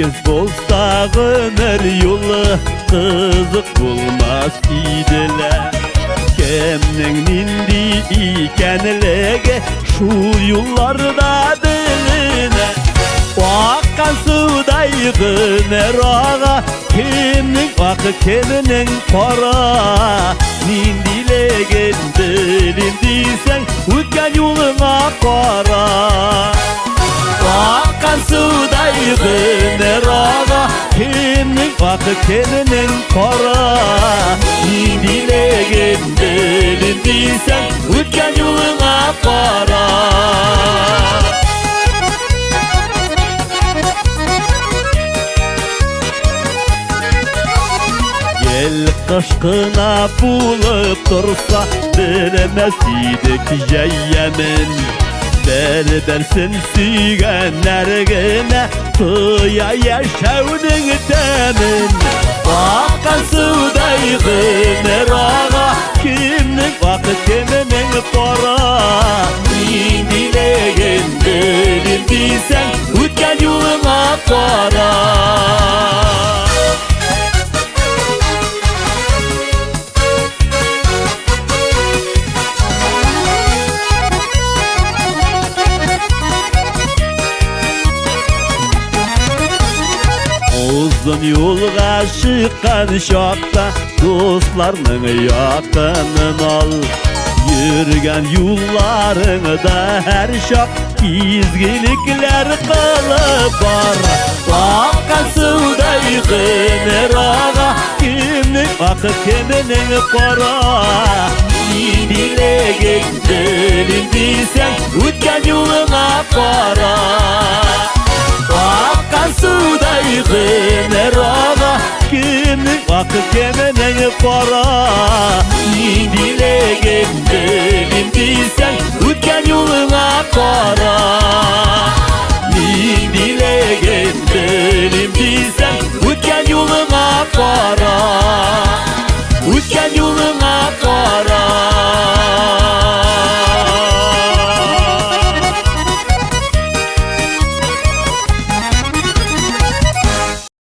Birgez bolsa ömür yolu kızık bulmaz idiler. Kimning nindi ikenligi şu yıllarda diline. Akkan suday gıner ağa, kimning akı kimning para. Nindilegin dilin diysen o'tgan yo'lingga qara. Akkan suday gıner ağa, kimning akı kimning para. Nindilegin dilin diysen o'tgan yo'lingga qara. El kışkına bulup dursa bilmez idik yemin. Berbersin suyganlargina tuya yaşavning temin. Akkan suday gıner ağa, kimning vakit kimning para. Nindilegin dilin diysen o'tgan yo'lingga qara. Uzun yolga çıkan şokta dostlarının yakının al. Yürgen yollarında her şok izgilikler kılıp var. Akkan suday gıner ağa, kimning vakit kimning para. Nindilegin dilin diysen o'tgan yo'lingga qara. Akkan suday gıner ağa, kimning vakit kimning para. Nindilegin dilin diysen o'tgan yo'lingga qara.